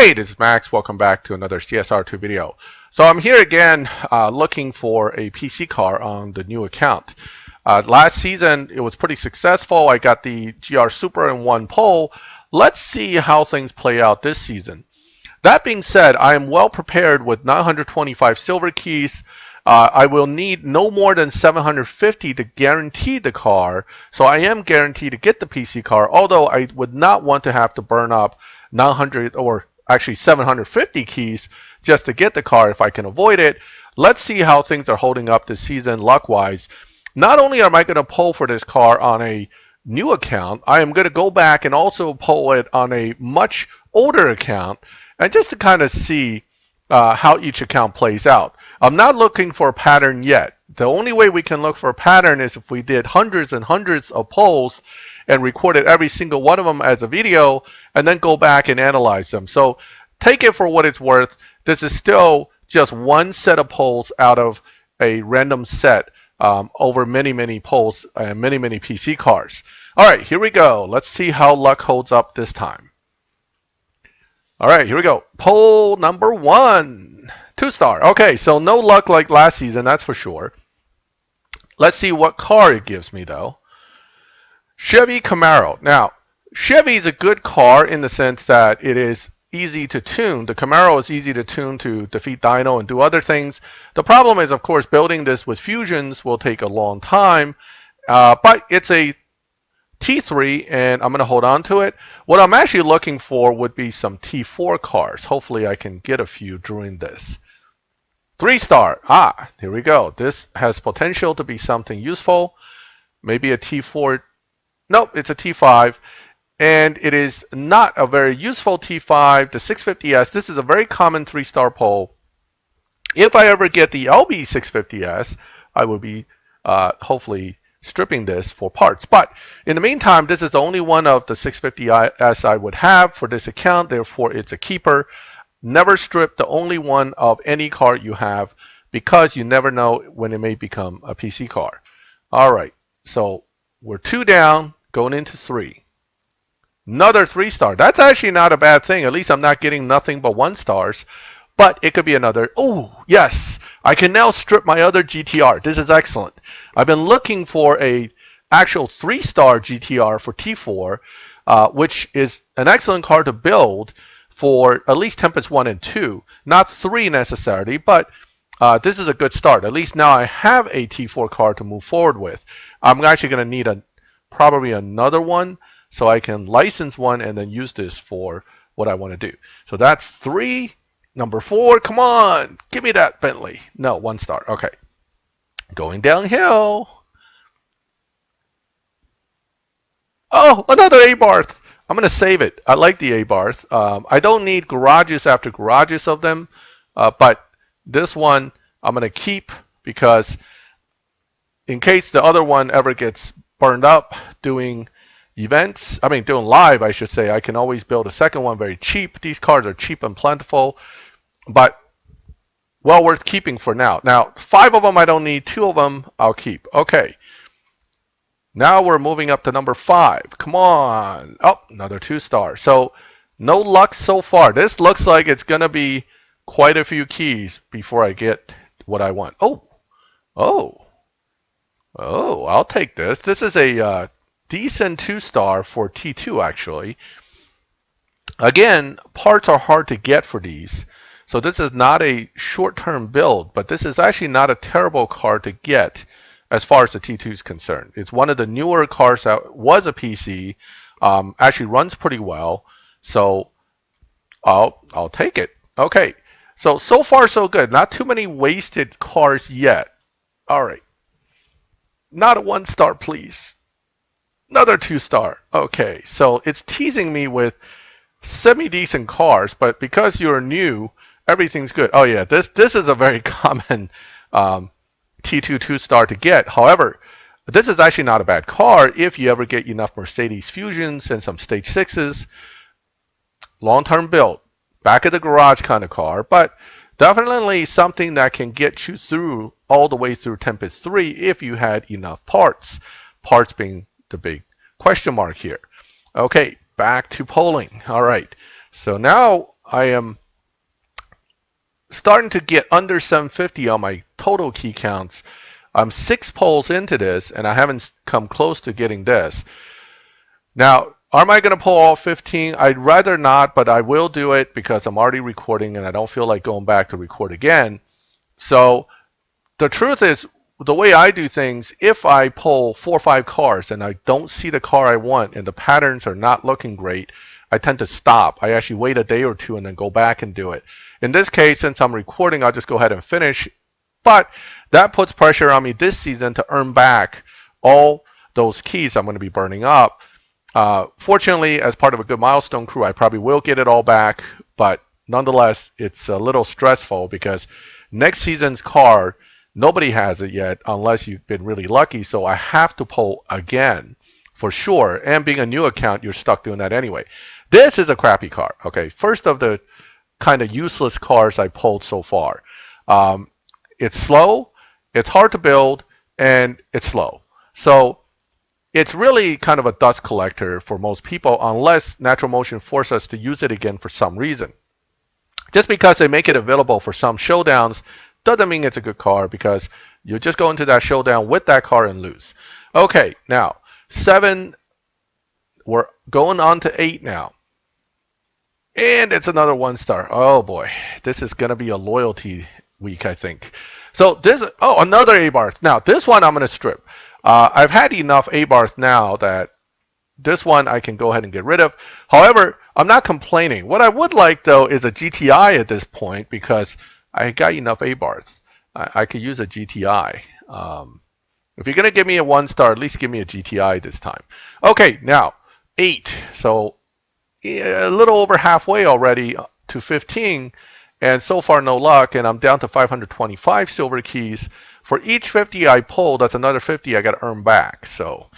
Hey, this is Max. Welcome back to another CSR2 video. So I'm here again looking for a PC car on the new account. Last season, it was pretty successful. I got the GR Super in one pole. Let's see how things play out this season. That being said, I am well prepared with 925 silver keys. I will need no more than 750 to guarantee the car. So I am guaranteed to get the PC car, although I would not want to have to burn up 900 or actually 750 keys just to get the car if I can avoid it. Let's see how things are holding up this season luck-wise. Not only am I going to pull for this car on a new account, I am going to go back and also pull it on a much older account, and just to kind of see how each account plays out. I'm not looking for a pattern yet. The only way we can look for a pattern is if we did hundreds and hundreds of polls and recorded every single one of them as a video and then go back and analyze them. So take it for what it's worth. This is still just one set of polls out of a random set over many polls and many PC cars. All right, here we go. Let's see how luck holds up this time. All right, here we go. Poll number 1, 2-star. Okay, so no luck like last season, that's for sure. Let's see what car it gives me, though. Chevy Camaro. Now, Chevy is a good car in the sense that it is easy to tune. The Camaro is easy to tune to defeat dyno and do other things. The problem is, of course, building this with fusions will take a long time, but it's a T3, and I'm going to hold on to it. What I'm actually looking for would be some T4 cars. Hopefully I can get a few during this. 3-star. Here we go. This has potential to be something useful. Maybe a T4. Nope, it's a T5. And it is not a very useful T5. The 650S, this is a very common 3-star poll. If I ever get the LB 650S, I will be hopefully stripping this for parts. But in the meantime, this is the only one of the 650S I would have for this account. Therefore, it's a keeper. Never strip the only one of any car you have, because you never know when it may become a PC car. All right, so we're 2 down, going into 3. Another 3-star. That's actually not a bad thing. At least I'm not getting nothing but 1-stars. But it could be another. Oh, yes. I can now strip my other GTR. This is excellent. I've been looking for a actual 3-star GTR for T4, which is an excellent car to build for at least Tempest 1 and 2. Not 3 necessarily, but this is a good start. At least now I have a T4 car to move forward with. I'm actually going to need probably another one, so I can license one and then use this for what I want to do. So that's 3. Number 4, come on, give me that Bentley. No, 1-star. Okay. Going downhill. Oh, another A-Barth. I'm going to save it. I like the A-Barth. I don't need garages after garages of them, but this one I'm going to keep because in case the other one ever gets burned up doing events, doing live, I should say, I can always build a second one very cheap. These cars are cheap and plentiful, but well worth keeping for now. Now, 5 of them I don't need, 2 of them I'll keep. Okay. Now we're moving up to number 5. Come on. Oh, another 2-star. So no luck so far. This looks like it's going to be quite a few keys before I get what I want. Oh, I'll take this. This is a decent 2-star for T2, actually. Again, parts are hard to get for these. So this is not a short-term build, but this is actually not a terrible car to get as far as the T2 is concerned. It's one of the newer cars that was a PC, actually runs pretty well, so I'll take it. Okay, so far so good. Not too many wasted cars yet. All right, not a 1-star, please. Another 2-star. Okay, so it's teasing me with semi-decent cars, but because you're new, everything's good. Oh yeah, this is a very common T2 2-star to get. However, this is actually not a bad car if you ever get enough Mercedes Fusions and some Stage 6s. Long-term build, back of the garage kind of car, but definitely something that can get you through all the way through Tempest 3 if you had enough parts. Parts being the big question mark here. Okay, back to polling. All right, so now I am starting to get under 750 on my total key counts. I'm 6 polls into this, and I haven't come close to getting this. Now, am I going to pull all 15? I'd rather not, but I will do it because I'm already recording and I don't feel like going back to record again. So the truth is, the way I do things, if I pull 4 or 5 cars and I don't see the car I want and the patterns are not looking great, I tend to stop. I actually wait a day or two and then go back and do it. In this case, since I'm recording, I'll just go ahead and finish. But that puts pressure on me this season to earn back all those keys I'm going to be burning up. Fortunately, as part of a good milestone crew, I probably will get it all back. But nonetheless, it's a little stressful because next season's car, nobody has it yet unless you've been really lucky. So I have to pull again for sure. And being a new account, you're stuck doing that anyway. This is a crappy car. Okay, first of the kind of useless cars I pulled so far. It's slow, it's hard to build, and it's slow. So it's really kind of a dust collector for most people unless Natural Motion forces us to use it again for some reason. Just because they make it available for some showdowns doesn't mean it's a good car because you just go into that showdown with that car and lose. Okay, now 7, we're going on to 8 now. And it's another 1-star. Oh boy, this is going to be a loyalty week, I think. So this, oh, another A-bar. Now this one I'm going to strip. I've had enough A-bars now that this one I can go ahead and get rid of. However, I'm not complaining. What I would like though is a GTI at this point because I got enough A-bars. I could use a GTI. If you're going to give me a 1-star, at least give me a GTI this time. Okay, now 8. So a little over halfway already to 15, and so far no luck, and I'm down to 525 silver keys. For each 50 I pull, that's another 50 I got to earn back. So,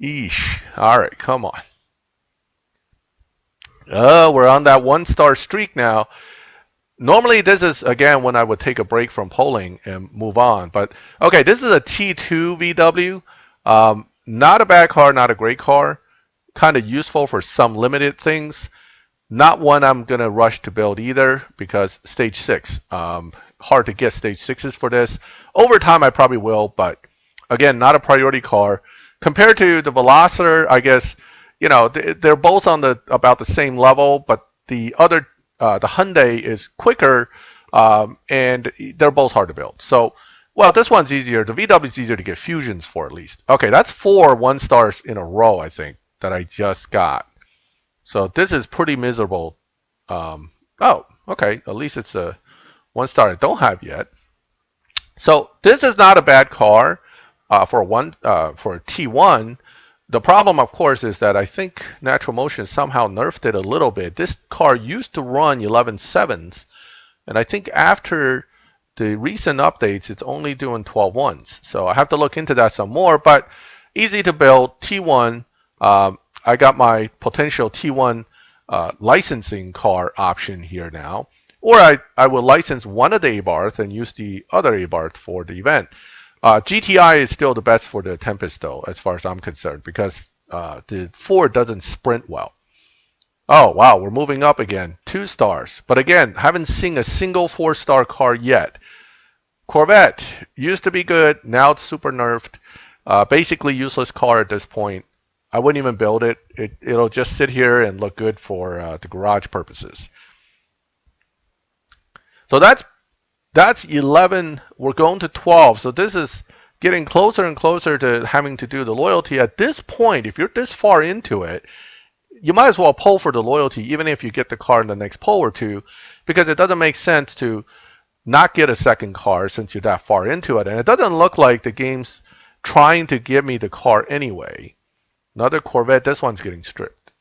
eesh. All right, come on. We're on that 1-star streak now. Normally, this is, again, when I would take a break from polling and move on. But, okay, this is a T2 VW. Not a bad car, not a great car. Kind of useful for some limited things. Not one I'm going to rush to build either because stage 6. Hard to get stage 6s for this. Over time, I probably will, but again, not a priority car. Compared to the Veloster, I guess, you know, they're both on about the same level, but the other, the Hyundai is quicker, and they're both hard to build. So, well, this one's easier. The VW is easier to get fusions for at least. Okay, that's 4 1-stars in a row, I think, that I just got. So this is pretty miserable. Oh, okay. At least it's a 1-star I don't have yet. So this is not a bad car for a T1. The problem, of course, is that I think Natural Motion somehow nerfed it a little bit. This car used to run 11.7s, and I think after the recent updates, it's only doing 12.1s. So I have to look into that some more, but easy to build, T1. I got my potential T1 licensing car option here now. Or I will license one of the A-bars and use the other A-bar for the event. GTI is still the best for the Tempest, though, as far as I'm concerned, because the Ford doesn't sprint well. Oh, wow, we're moving up again. 2 stars. But again, haven't seen a single 4-star car yet. Corvette used to be good. Now it's super nerfed. Basically useless car at this point. I wouldn't even build it. It'll just sit here and look good for the garage purposes. So that's 11. We're going to 12. So this is getting closer and closer to having to do the loyalty. At this point, if you're this far into it, you might as well poll for the loyalty, even if you get the car in the next poll or two, because it doesn't make sense to not get a second car since you're that far into it. And it doesn't look like the game's trying to give me the car anyway. Another Corvette. This one's getting stripped.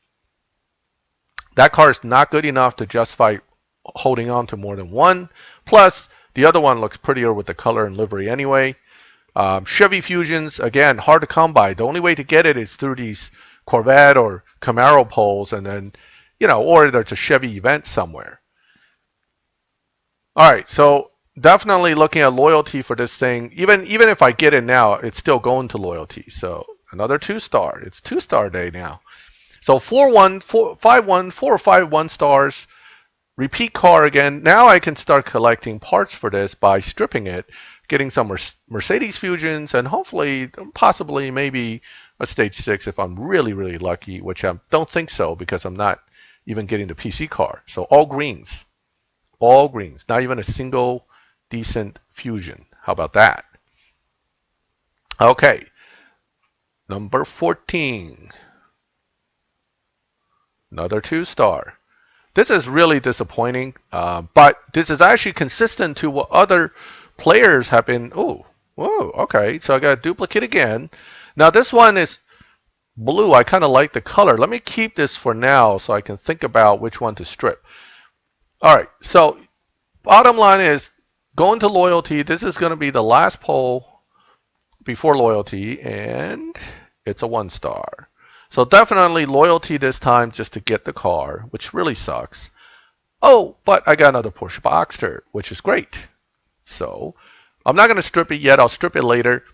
That car is not good enough to justify holding on to more than one. Plus, the other one looks prettier with the color and livery anyway. Chevy Fusions, again, hard to come by. The only way to get it is through these Corvette or Camaro polls, and then, you know, or there's a Chevy event somewhere. All right, so definitely looking at loyalty for this thing. Even if I get it now, it's still going to loyalty. So another 2-star. It's 2-star day now. So 4-1, 5-1, 4 or 5 1-stars. repeat car again. Now I can start collecting parts for this by stripping it, getting some Mercedes fusions, and hopefully, possibly, maybe a stage 6 if I'm really, really lucky, which I don't think so because I'm not even getting the PC car. So all greens. All greens. Not even a single decent fusion. How about that? Okay. Number 14. Another 2-star. This is really disappointing, but this is actually consistent to what other players have been. Oh, whoa, okay. So I got a duplicate again. Now this one is blue. I kind of like the color. Let me keep this for now so I can think about which one to strip. All right, so bottom line is going to loyalty. This is going to be the last poll before loyalty, and it's a 1-star. So definitely loyalty this time just to get the car, which really sucks. Oh, but I got another Porsche Boxster, which is great. So I'm not going to strip it yet. I'll strip it later.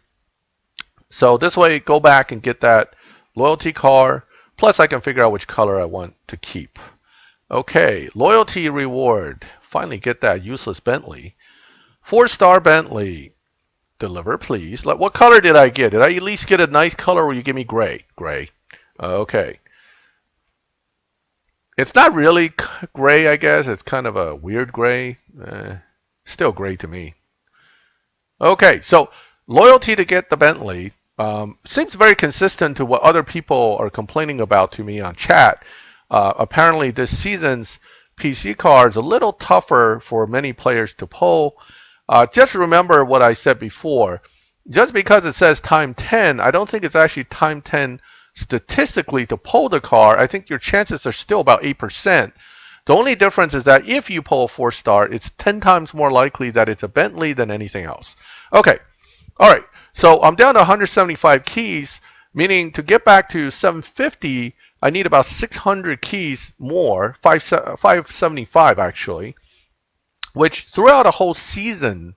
So this way, go back and get that loyalty car. Plus, I can figure out which color I want to keep. Okay, loyalty reward. Finally get that useless Bentley. 4-star Bentley. Deliver, please. What color did I get? Did I at least get a nice color or you give me gray? Gray. Okay. It's not really gray, I guess. It's kind of a weird gray. Still gray to me. Okay, so loyalty to get the Bentley seems very consistent to what other people are complaining about to me on chat. Apparently, this season's PC car is a little tougher for many players to pull. Just remember what I said before. Just because it says time 10, I don't think it's actually time 10 statistically to pull the car. I think your chances are still about 8%. The only difference is that if you pull a 4-star, it's 10 times more likely that it's a Bentley than anything else. Okay, all right. So I'm down to 175 keys, meaning to get back to 750, I need about 600 keys more, 575 actually, which throughout a whole season,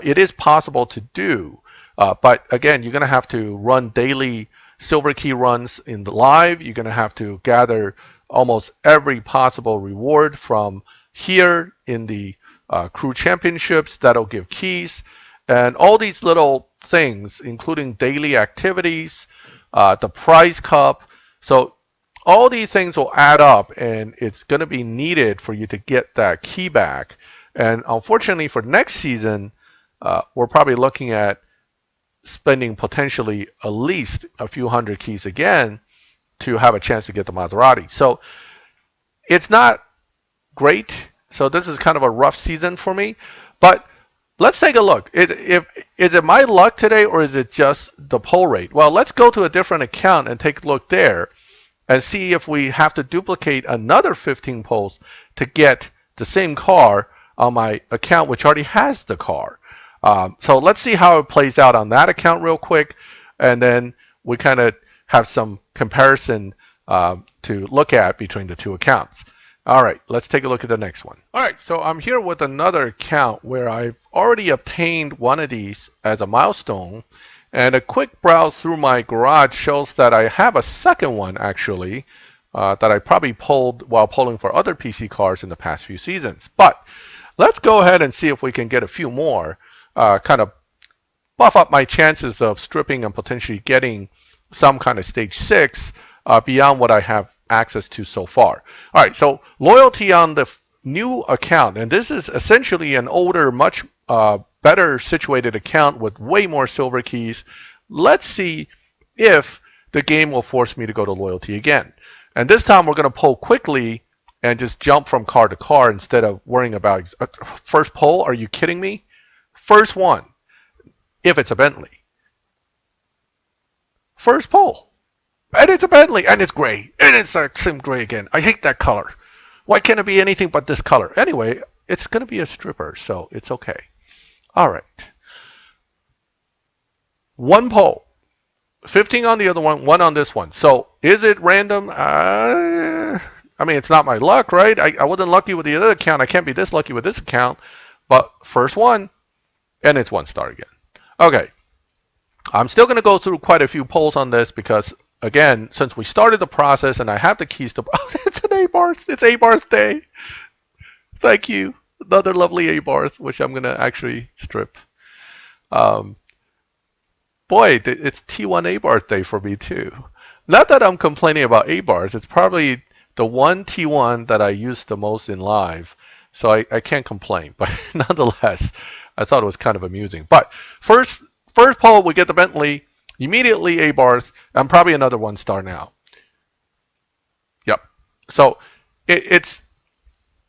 it is possible to do. But again, you're going to have to run daily silver key runs in the live. You're going to have to gather almost every possible reward from here in the crew championships that'll give keys. And all these little things, including daily activities, the prize cup. So all these things will add up, and it's going to be needed for you to get that key back. And unfortunately for next season, we're probably looking at spending potentially at least a few hundred keys again to have a chance to get the Maserati. So it's not great. So this is kind of a rough season for me. But let's take a look. Is it my luck today, or is it just the pull rate? Well, let's go to a different account and take a look there and see if we have to duplicate another 15 pulls to get the same car on my account, which already has the car. So let's see how it plays out on that account real quick, and then we kind of have some comparison to look at between the two accounts. All right, let's take a look at the next one. All right, so I'm here with another account where I've already obtained one of these as a milestone, and a quick browse through my garage shows that I have a second one actually that I probably pulled while pulling for other PC cars in the past few seasons. But let's go ahead and see if we can get a few more, kind of buff up my chances of stripping and potentially getting some kind of stage 6 beyond what I have access to so far. All right, so loyalty on the new account, and this is essentially an older, much better situated account with way more silver keys. Let's see if the game will force me to go to loyalty again. And this time we're going to pull quickly and just jump from car to car instead of worrying about first pull. Are you kidding me? First one, if it's a Bentley. First pull. And it's a Bentley, and it's gray, and it's that same gray again. I hate that color. Why can't it be anything but this color? Anyway, it's going to be a stripper, so it's okay. All right. One pull. 15 on the other one, 1 on this one. So is it random? I mean, it's not my luck, right? I wasn't lucky with the other account. I can't be this lucky with this account. But first one, and it's 1-star again. Okay. I'm still going to go through quite a few polls on this because, again, since we started the process and I have the keys to... Oh, it's an A-bar. It's A-bar's day. Thank you. Another lovely A-bars, which I'm going to actually strip. Um, Boy, it's T1 A-bars day for me too. Not that I'm complaining about A-bars. It's probably the one T1 that I use the most in live. So I can't complain. But nonetheless, I thought it was kind of amusing. But first poll, we get the Bentley. Immediately A-bars. I'm probably another 1-star now. Yep. So it's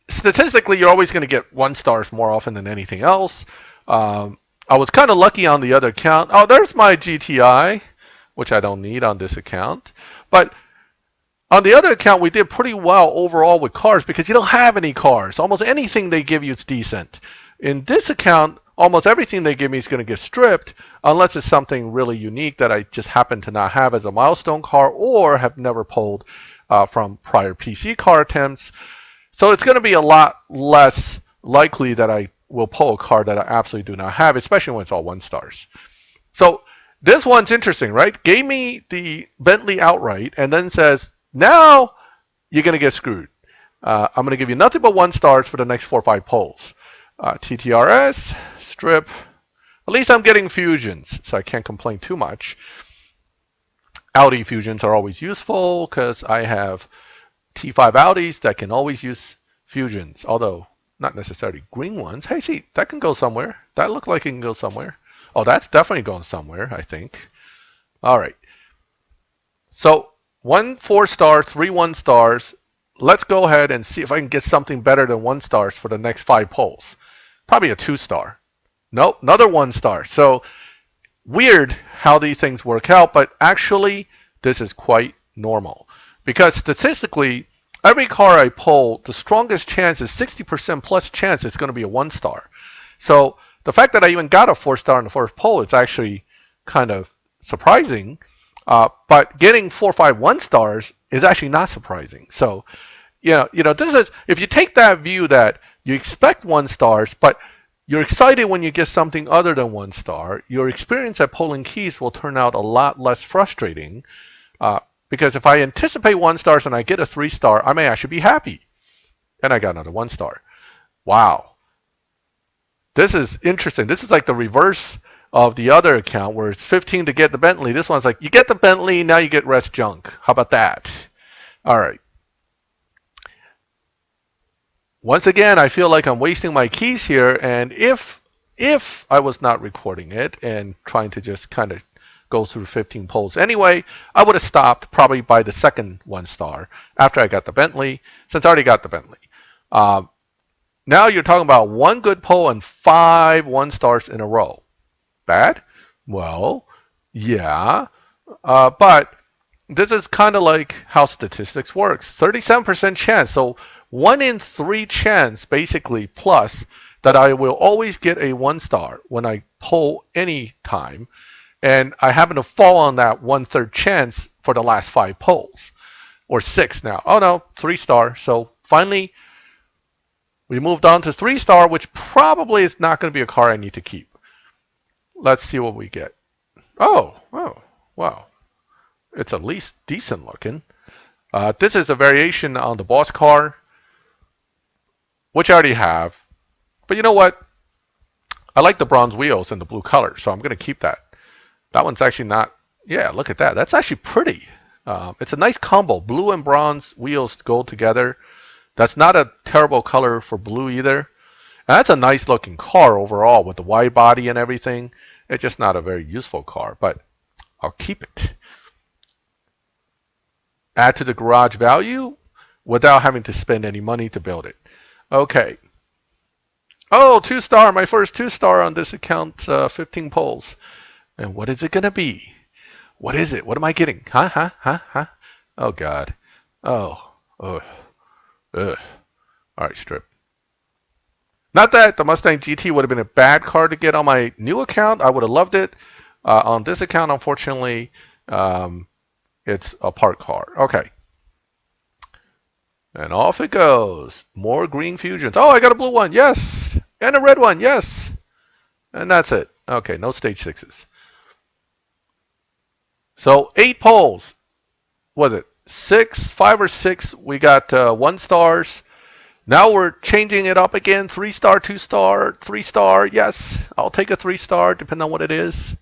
statistically, you're always going to get 1-stars more often than anything else. I was kind of lucky on the other account. Oh, there's my GTI, which I don't need on this account. But on the other account, we did pretty well overall with cars because you don't have any cars. Almost anything they give you is decent. In this account, almost everything they give me is going to get stripped unless it's something really unique that I just happen to not have as a milestone car or have never pulled from prior PC car attempts. So it's going to be a lot less likely that I will pull a card that I absolutely do not have, especially when it's all 1-stars. So this one's interesting, right? Gave me the Bentley outright and then says, now you're going to get screwed. I'm going to give you nothing but 1-stars for the next 4 or 5 polls. TTRS, strip. At least I'm getting fusions, so I can't complain too much. Audi fusions are always useful because I have T5 Audis that can always use fusions, although not necessarily green ones. Hey, see, that can go somewhere. That looked like it can go somewhere. Oh, that's definitely going somewhere, I think. All right. So 1 4-star, 3 1-stars. Let's go ahead and see if I can get something better than 1-stars for the next 5 polls. Probably a 2-star. Nope, another 1-star. So weird how these things work out, but actually this is quite normal. Because statistically, every car I pull, the strongest chance is 60% plus chance it's going to be a 1-star. So the fact that I even got a 4-star in the first poll is actually kind of surprising. But getting 4 or 5 1-stars is actually not surprising. So, this is, if you take that view that you expect 1-stars, but you're excited when you get something other than 1-star, your experience at pulling keys will turn out a lot less frustrating. Because if I anticipate 1-stars and I get a 3-star, I may actually be happy. And I got another 1-star. Wow. This is interesting. This is like the reverse of the other account where it's 15 to get the Bentley. This one's like, you get the Bentley, now you get rest junk. How about that? All right. Once again, I feel like I'm wasting my keys here. And if I was not recording it and trying to just kind of go through 15 polls anyway, I would have stopped probably by the second 1-star after I got the Bentley, since I already got the Bentley. Now you're talking about 1 good poll and 5 1-stars in a row. Bad? Well, yeah. But this is kind of like how statistics works. 37% chance. So 1 in 3 chance, basically, plus that I will always get a 1-star when I poll any time. And I happen to fall on that 1/3 chance for the last 5 polls. Or 6 now. Oh no, 3-star. So finally, we moved on to 3-star, which probably is not going to be a car I need to keep. Let's see what we get. Oh, wow. It's at least decent looking. This is a variation on the Boss car, which I already have. But you know what? I like the bronze wheels and the blue color, so I'm going to keep that. That one's actually not... Yeah, look at that. That's actually pretty. It's a nice combo. Blue and bronze wheels go together. That's not a terrible color for blue either. And that's a nice looking car overall with the wide body and everything. It's just not a very useful car, but I'll keep it. Add to the garage value without having to spend any money to build it. Okay. Oh, 2-star, my first 2-star on this account, 15 polls. And what is it going to be? What is it? What am I getting? Huh? Oh, God. Oh. Ugh. All right, strip. Not that the Mustang GT would have been a bad car to get on my new account. I would have loved it. On this account, unfortunately, it's a park car. Okay. And off it goes. More green fusions. Oh, I got a blue one. Yes. And a red one. Yes. And that's it. Okay, no stage 6s. So 8 polls. Was it 5 or 6? We got 1-stars. Now we're changing it up again. 3-star, 2-star, 3-star. Yes, I'll take a 3-star, depending on what it is.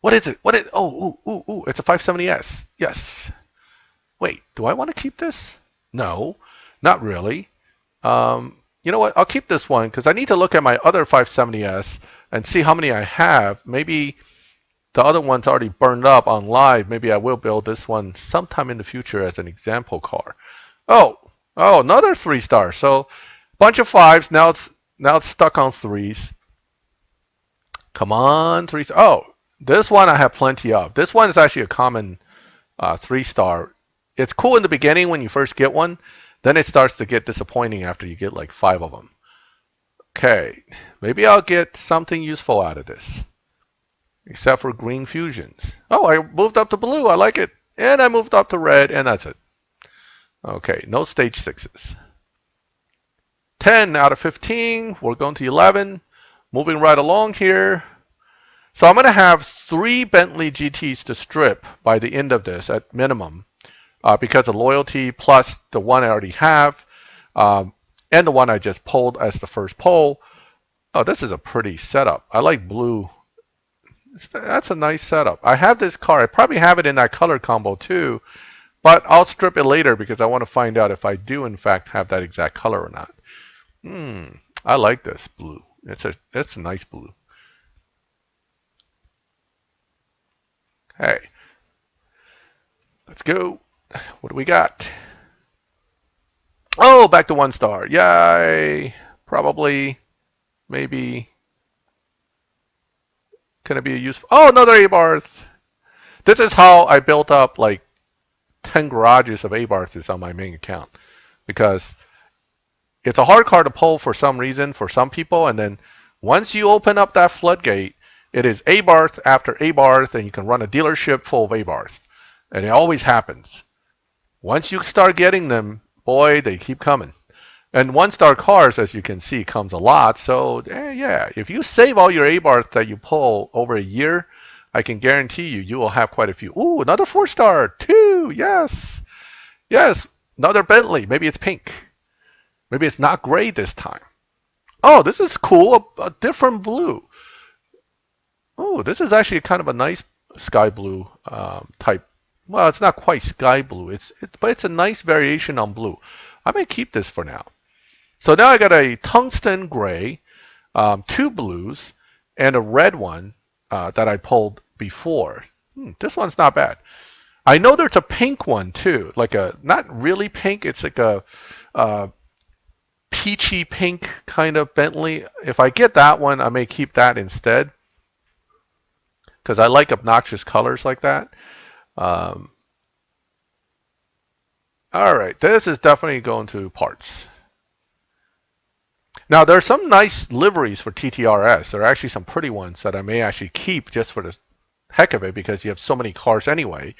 What is it? What is? Oh, ooh, ooh, ooh! It's a 570S. Yes. Wait, do I want to keep this? No, not really. You know what? I'll keep this one because I need to look at my other 570S and see how many I have. Maybe the other one's already burned up on live. Maybe I will build this one sometime in the future as an example car. Oh, oh, another 3-star. So, bunch of 5s. Now it's stuck on 3s. Come on, 3s. Oh, this one I have plenty of. This one is actually a common 3-star. It's cool in the beginning when you first get one. Then it starts to get disappointing after you get like 5 of them. Okay, maybe I'll get something useful out of this. Except for green fusions. Oh, I moved up to blue. I like it. And I moved up to red, and that's it. Okay, no stage 6s. 10 out of 15. We're going to 11. Moving right along here. So I'm going to have 3 Bentley GTs to strip by the end of this at minimum. Because of loyalty plus the one I already have. And the one I just pulled as the first pull. Oh, this is a pretty setup. I like blue. That's a nice setup. I have this car. I probably have it in that color combo too. But I'll strip it later because I want to find out if I do in fact have that exact color or not. I like this blue. It's a nice blue. Hey, let's go. What do we got? Oh, back to 1-star. Yay. Probably, maybe. Can it be a useful? Oh, another A-bars. This is how I built up like 10 garages of A-bars on my main account. Because it's a hard car to pull for some reason for some people, and then once you open up that floodgate, it is A-bars after A-bars, and you can run a dealership full of A-bars. And it always happens. Once you start getting them, boy, they keep coming. And 1-star cars, as you can see, comes a lot. So, yeah, if you save all your A-bars that you pull over a year, I can guarantee you will have quite a few. Ooh, another 4-star, 2, yes. Yes, another Bentley. Maybe it's pink. Maybe it's not gray this time. Oh, this is cool. A different blue. Oh, this is actually kind of a nice sky blue type. Well, it's not quite sky blue. But it's a nice variation on blue. I may keep this for now. So now I got a tungsten gray, 2 blues, and a red one that I pulled before. This one's not bad. I know there's a pink one too, like a not really pink. It's like a peachy pink kind of Bentley. If I get that one, I may keep that instead because I like obnoxious colors like that. Um, all right, this is definitely going to parts. Now, there are some nice liveries for TTRS. There are actually some pretty ones that I may actually keep just for the heck of it because you have so many cars anyway.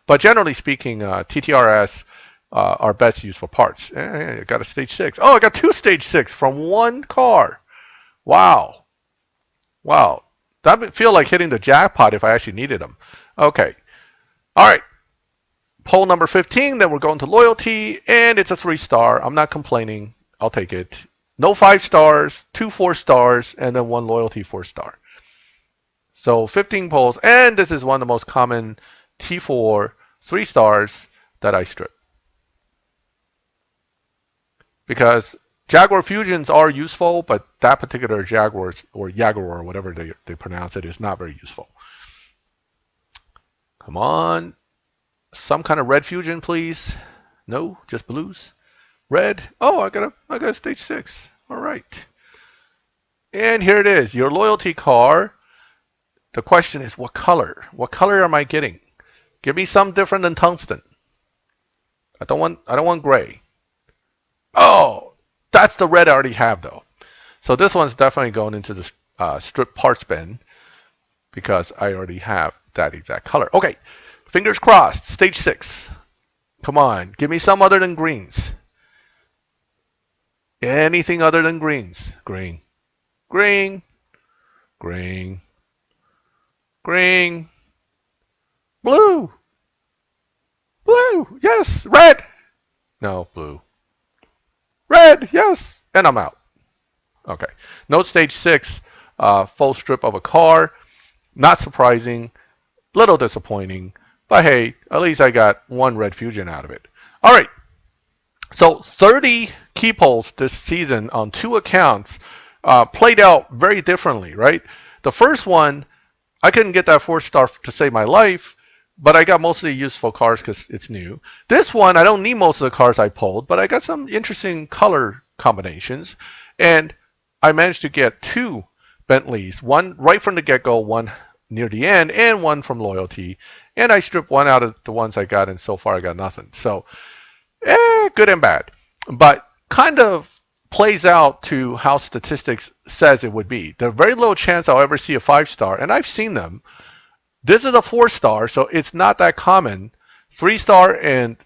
But generally speaking, TTRS are best used for parts. I got a stage 6. Oh, I got 2 stage 6 from one car. Wow. Wow. That would feel like hitting the jackpot if I actually needed them. Okay. All right. Poll number 15. Then we're going to loyalty, and it's a 3-star. I'm not complaining. I'll take it. No 5 stars, 2 4-stars, and then 1 loyalty 4-star. So 15 polls, and this is one of the most common T4 3 stars that I strip. Because Jaguar Fusions are useful, but that particular Jaguar or Jaguar or whatever they pronounce it is not very useful. Come on. Some kind of red fusion, please. No, just blues. Red. Oh, I got a stage 6. All right. And here it is, your loyalty car. The question is, what color? What color am I getting? Give me some different than tungsten. I don't want gray. Oh, that's the red I already have though. So this one's definitely going into the strip parts bin because I already have that exact color. Okay, fingers crossed. Stage 6. Come on, give me some other than greens. Anything other than greens. Green. Green. Green. Green. Blue. Blue, yes. Red. No, blue. Red, yes. And I'm out. Okay. Note stage 6, full strip of a car. Not surprising. Little disappointing. But hey, at least I got one red fusion out of it. All right. So 30 key polls this season on 2 accounts played out very differently, right? The first one, I couldn't get that 4-star to save my life, but I got mostly useful cars because it's new. This one, I don't need most of the cars I pulled, but I got some interesting color combinations. And I managed to get 2 Bentleys, one right from the get-go, one near the end, and one from loyalty. And I stripped one out of the ones I got, and so far I got nothing. So, good and bad. But kind of plays out to how statistics says it would be. There's very low chance I'll ever see a 5-star, and I've seen them. This is a 4-star, so it's not that common. 3-star and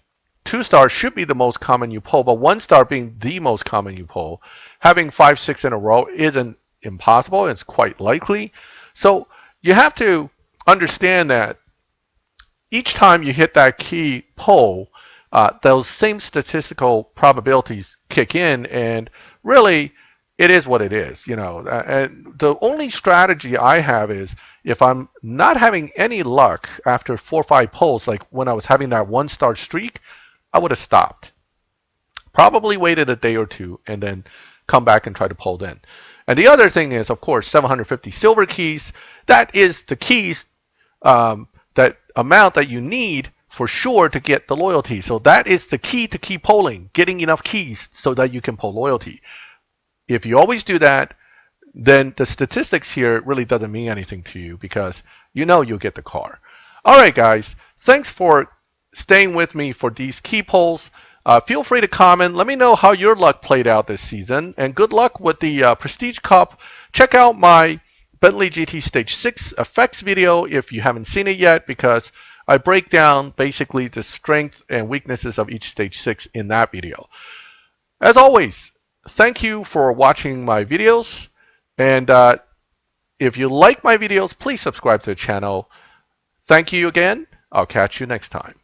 2-star should be the most common you pull, but 1-star being the most common you pull. Having 5, 6 in a row isn't impossible. It's quite likely. So you have to understand that each time you hit that key pull, those same statistical probabilities kick in, and really, it is what it is, you know. And the only strategy I have is if I'm not having any luck after 4 or 5 pulls, like when I was having that 1-star streak, I would have stopped. Probably waited a day or two and then come back and try to pull in. And the other thing is, of course, 750 silver keys. That is the keys, that amount that you need for sure to get the loyalty. So that is the key to keep polling, getting enough keys so that you can pull loyalty. If you always do that, then the statistics here really doesn't mean anything to you because you know you'll get the car. All right, guys. Thanks for staying with me for these key polls. Feel free to comment. Let me know how your luck played out this season. And good luck with the Prestige Cup. Check out my Bentley GT Stage 6 effects video if you haven't seen it yet, because I break down basically the strengths and weaknesses of each Stage 6 in that video. As always, thank you for watching my videos. And if you like my videos, please subscribe to the channel. Thank you again. I'll catch you next time.